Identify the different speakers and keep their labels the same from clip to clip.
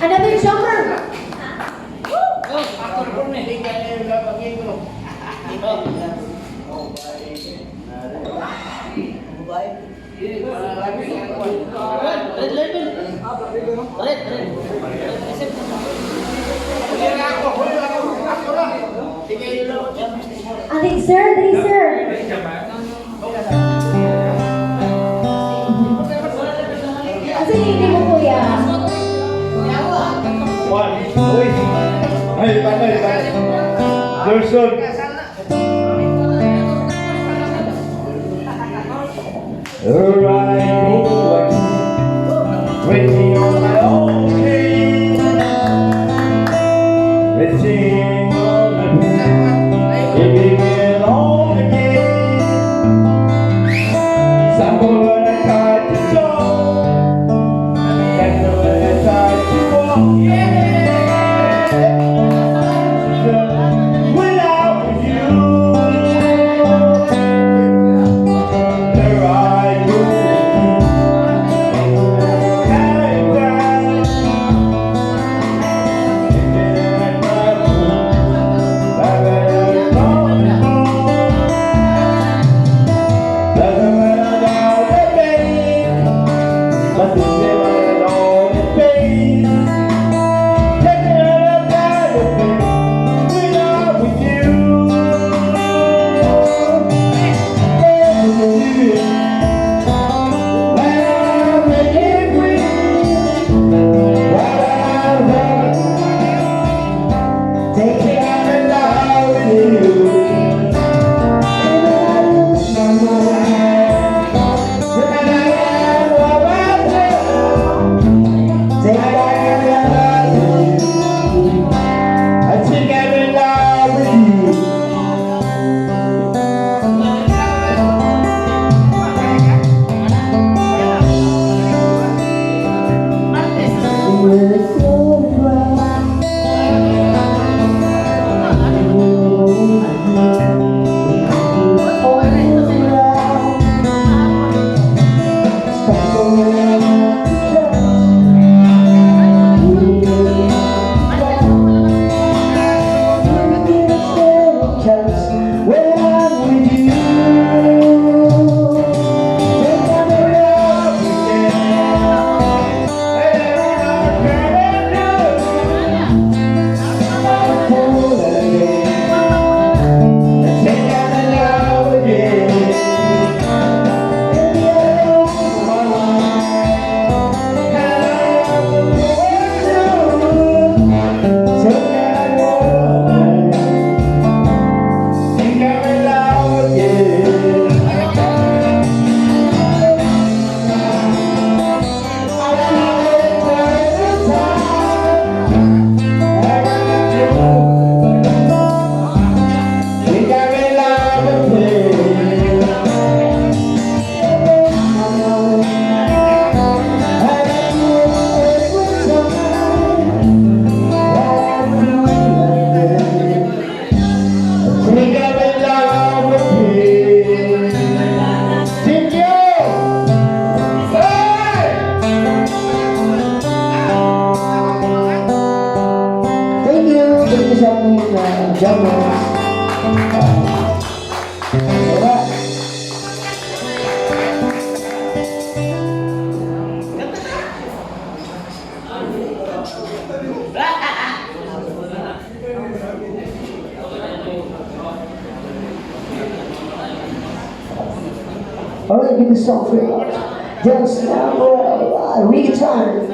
Speaker 1: Another jumper. Ating sir, dali sir. Kasi hindi mo kuya.
Speaker 2: One. Uy. Ay, patay. Gerson. Here I go again, waiting on my own train. Waiting on the train, giving it all again. Someone tried to talk, and someone tried to walk. Without you, there I go.
Speaker 3: Alright, give me some for you. Just now, re-guitar.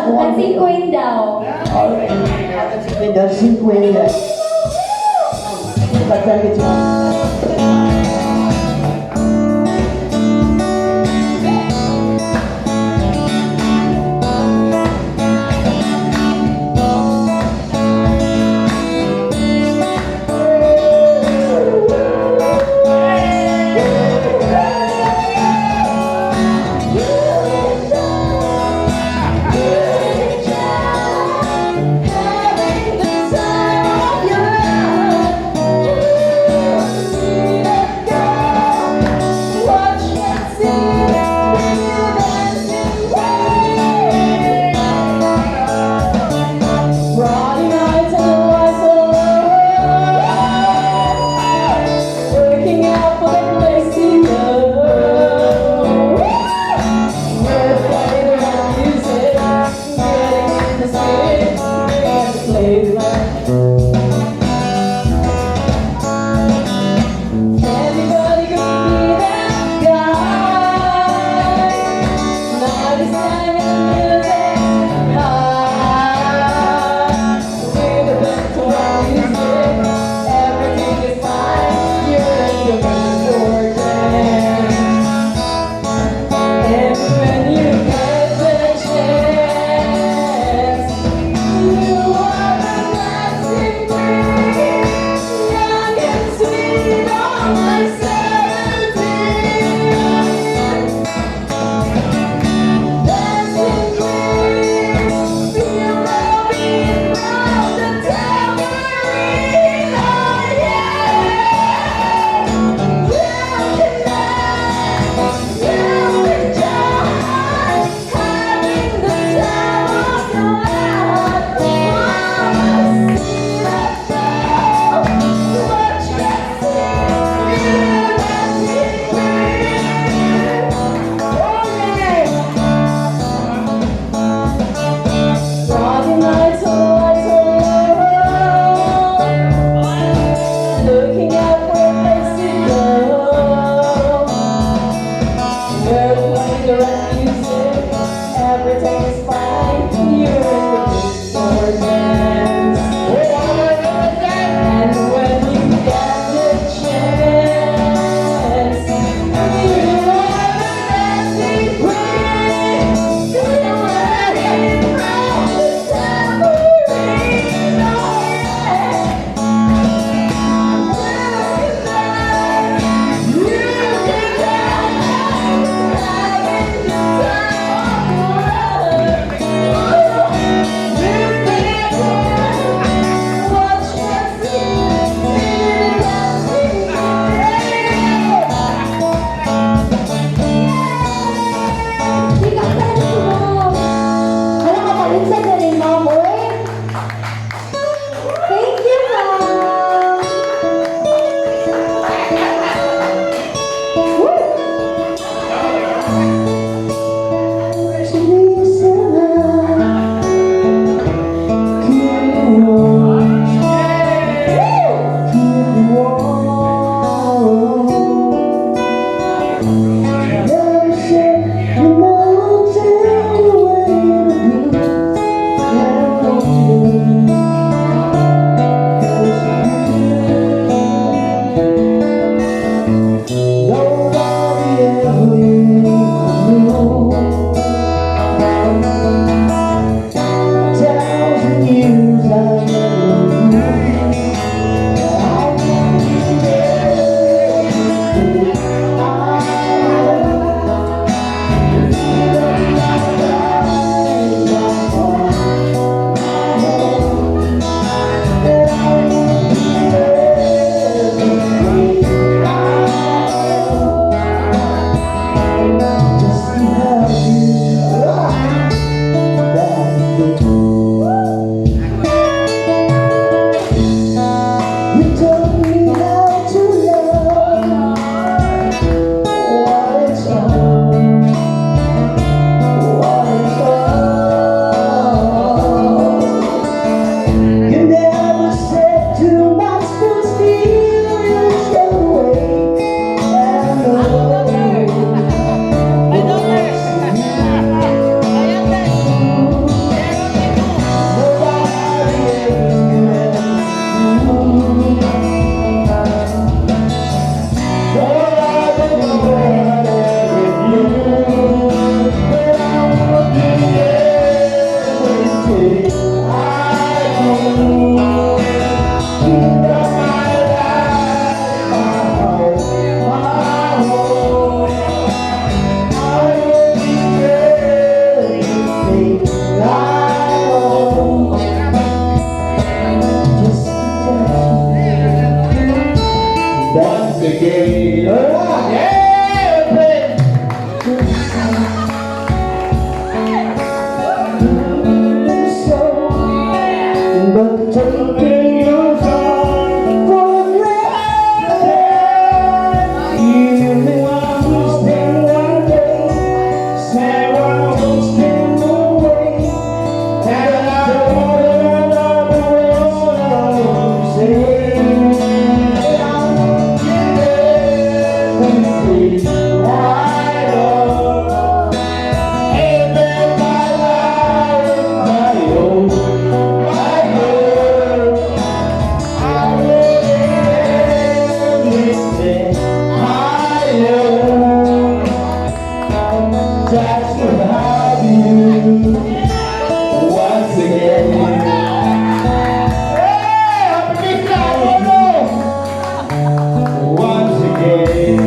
Speaker 1: Pansin Queen daw.
Speaker 3: Alright. Dancing Queen. Batal gitu.
Speaker 2: Once again. Alright, yeah, play.
Speaker 3: But taking your time for granted, you may understand one day, say I will stand away, and I don't know what I'm saying. I'm giving everything I know, living my life my own. Just to have you once again. Hey, happy birthday, once again.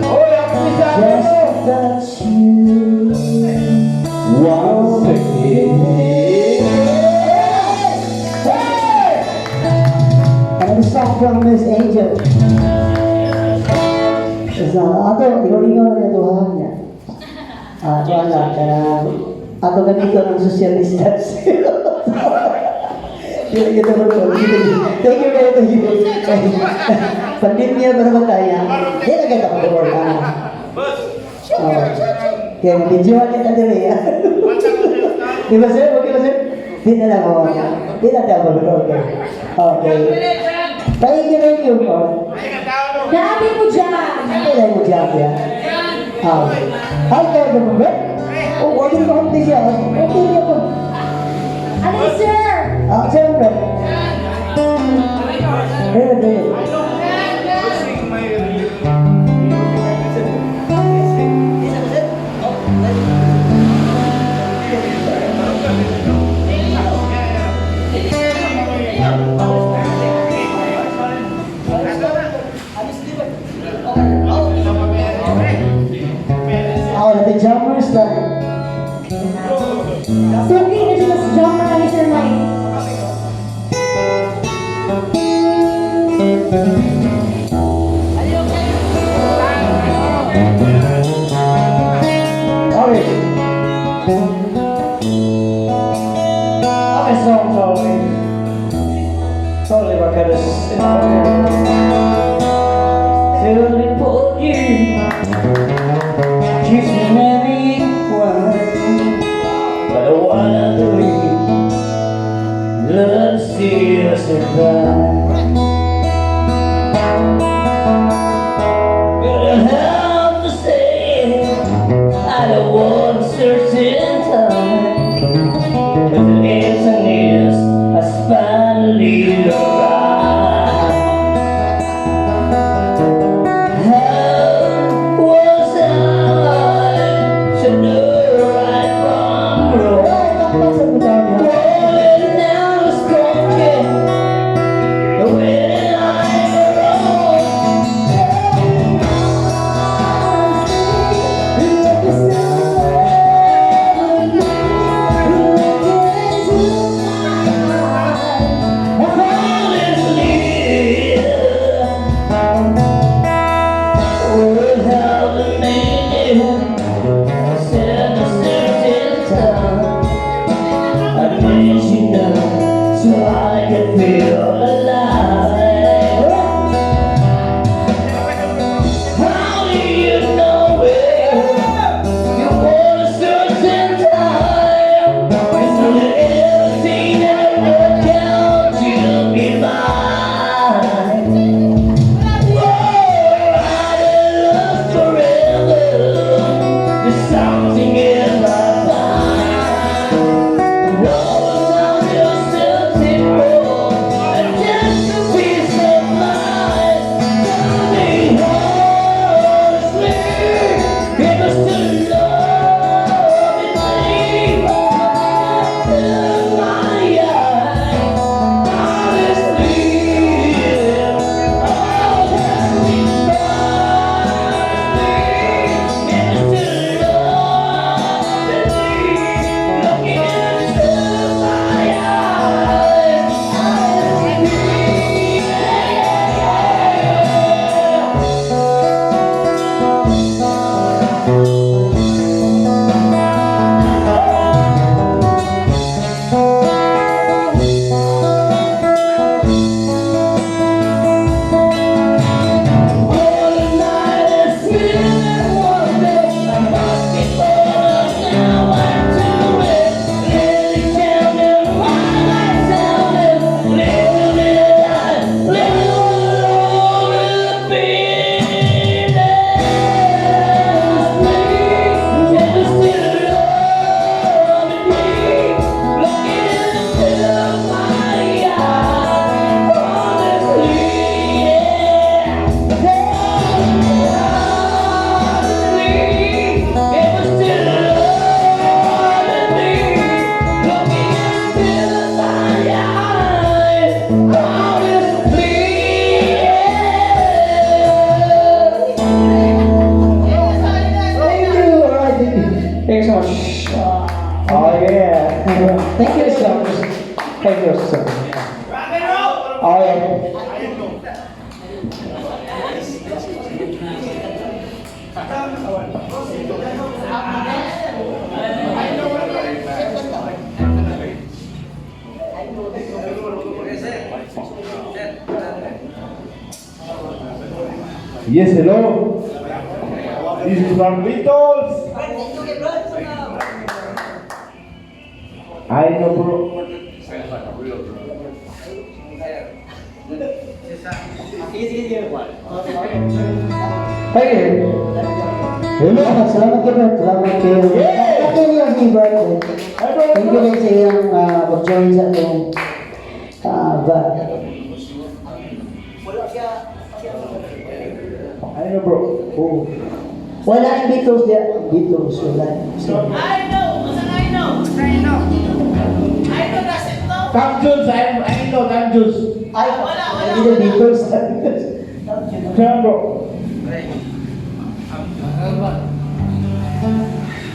Speaker 3: Oh, happy birthday. Just touch you once again. Hey! And a song from Miss Angel. Ato, ikaw-ikaw na natuhan niya. Tuhan lang, kaya ato ganito ng social distance. Thank you very much. Pandemya ba naman tayo? Hindi na ganda ko doon. Kaya videoan kita dito ya. Di ba sir? Okay ba sir? Di na lang ako. Di na tayo doon. Okay. Thank you po.
Speaker 1: Dami mo dyan.
Speaker 3: Kailan mo dyan ya? Okay. Ay, kaya naman ba? Oh, wag yung makamti siya. Okay niya po.
Speaker 1: Ano yun, sir?
Speaker 3: Siyempre. Ayun. The jumpers lang.
Speaker 1: Sir, hindi na mas jumper kami, Sir Mike.
Speaker 3: Okay. Okay, sorry. Sorry, Marcus. Till we put you. Kiss me maybe one, but I wanna believe love still survives. But how Said a certain time I need you now so I can feel alive. How do you know it? You want a certain time. It's not everything that work out to be mine. Whoa, I love forever. There's something in my mind. Rolling down your certain road, and just a piece of mind. Tell me honestly, if I still love me, in my eyes, honestly, oh, tell me honestly, if I still love me, looking into my eyes, honestly, all the night is feeling one day. I must be born now. I'm too late. Really counting while I tell them, little did I, little alone in the beat. Never still loving me, looking into my eyes, honestly, Thank you so much.
Speaker 2: Oh yeah.
Speaker 3: Thank you so much. Thank you so much. Oh yeah.
Speaker 2: Yes, hello. This is from Beatles. I know, bro.
Speaker 3: Thank you. Salamat kayo. Salamat kayo. Thank you yung si birthday. Thank you rin sa iyong pag-join sa itong band.
Speaker 2: I know, bro. Oh.
Speaker 3: Wala yung Beatles dia. Beatles, wala.
Speaker 2: Tom Jones, I know Tom Jones.
Speaker 3: Ay, hindi na Beatles.
Speaker 2: Kaya, bro.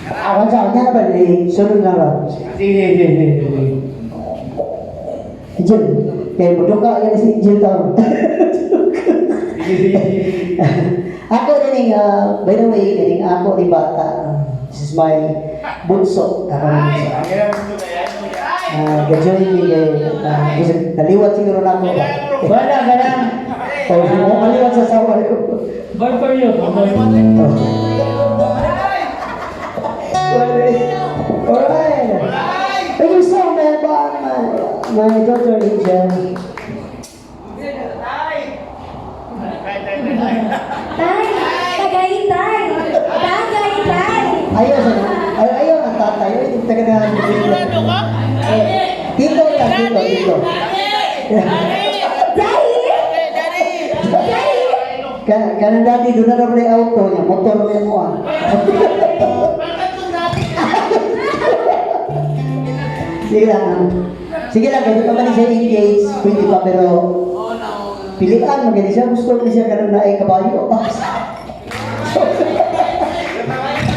Speaker 3: Awan sa kanya na ba? Sunod na lang.
Speaker 2: Sige.
Speaker 3: Angel, kaya buduka yan si Angel tao.
Speaker 2: Sige.
Speaker 3: Ako din by the way, din ako ni bata. This is my bunso. Gajoy ni naliwat siguro na ako. Wala. Oh, maliwat sa sawa ko.
Speaker 4: Bye for you.
Speaker 3: Alright. Thank you so much, my daughter Angel.
Speaker 1: Tay! Tagaytay! Tagaytay!
Speaker 3: Ayaw ang tatay. Ayaw taga na Tito. Karena dati doon na naman yung auto niya, motor mo yan mo Sige lang, kasi pa man siya engage, pwede pa pero pilihan, maganda siya, gusto ko siya ganun na ay kabayo.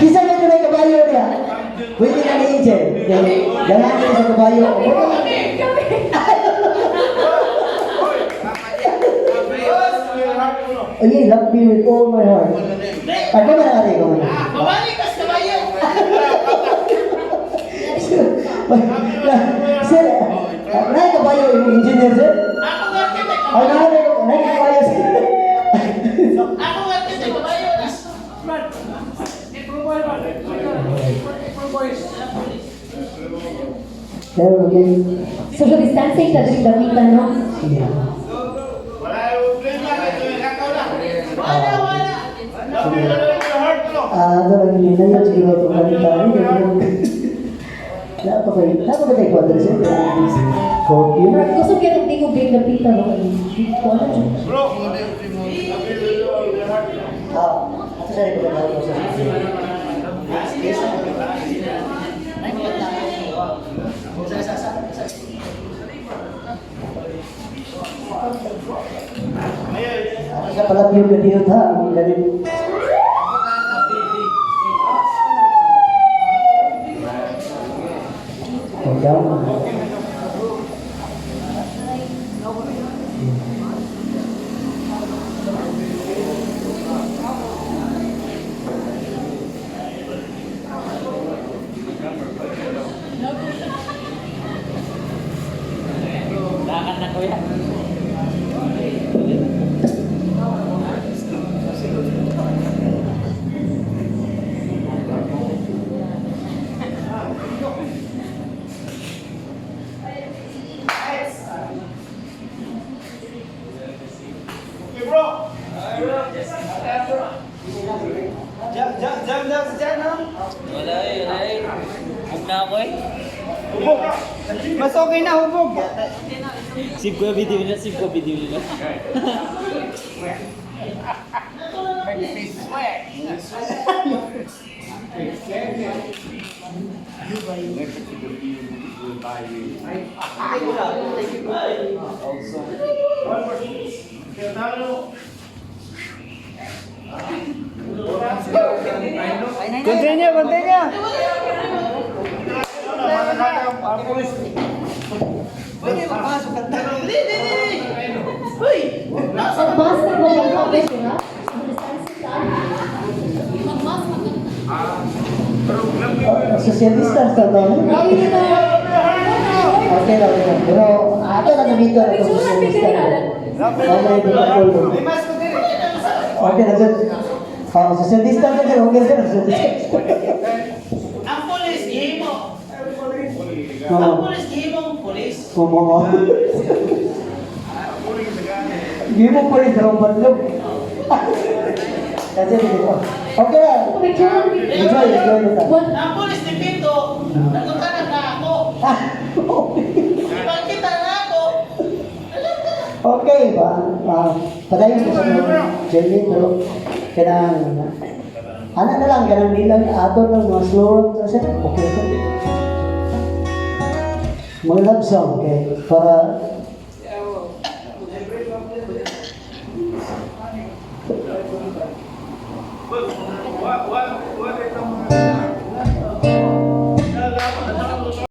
Speaker 3: Kisa na ito na kabayo niya, pwede na ni-angel, ganahan niya sa kabayo. I love you with all my heart.
Speaker 4: Ako na ari ko.
Speaker 3: Babalik ka sa kabayo.
Speaker 4: Sir, naik kabayo yung engineer sir.
Speaker 3: Ako nga kita
Speaker 4: Ay,
Speaker 3: kabayo.
Speaker 4: naik kabayo sir.
Speaker 3: Ako nga kita kabayo.
Speaker 4: Pero okay.
Speaker 1: Social distancing na din damitan, no?
Speaker 4: Sige.
Speaker 2: Wala yung problema. Ito yung kakaw lang.
Speaker 3: Wala, wala.
Speaker 2: Sabi na lang yung heart ko.
Speaker 4: Ano lagi nila yun siguro itong kanita. Dapat tayo kwadra sir. Copy.
Speaker 1: Gusto kaya nang di ko big dapitan, no? Wala dyan.
Speaker 2: Bro, sabi yung heart ko.
Speaker 4: Ito sa ito ba ito sa Sa pala yung ganito ha, ang galing. Down.
Speaker 2: Okay, bro.
Speaker 3: Wala, wala. Huwag na ako eh.
Speaker 2: Hubog.
Speaker 3: Mas okay na hubog. Sib ko video nila, sib ko video nila.
Speaker 2: Kaya talo.
Speaker 3: Continue, continue.
Speaker 1: Magbas na ba yung kapit, ha? Social distancing ka. Magbas
Speaker 4: Social distance ka ba?
Speaker 1: Ay, na.
Speaker 4: Okay lang yun. Pero ato na dito na itong social distance. Okay, protocol. Okay na sir. Social distance na sir. Okay sir. Social distance.
Speaker 3: Ang polis, gihimo. Ang
Speaker 4: Oo.
Speaker 3: polis, gihimo ang polis.
Speaker 4: Kumawa. Hindi mo pa rin sa bandog. Kasi dito. Okay na. Enjoy na tayo.
Speaker 3: Ang polis ni Pinto, nagkakanan na ako. Ibang kita na ako.
Speaker 4: Okay ba? Padayon ko sa mga Jelly, pero kailangan ano na lang, ganang nilang ato ng mga slow kasi okay. Mga love song, okay? Para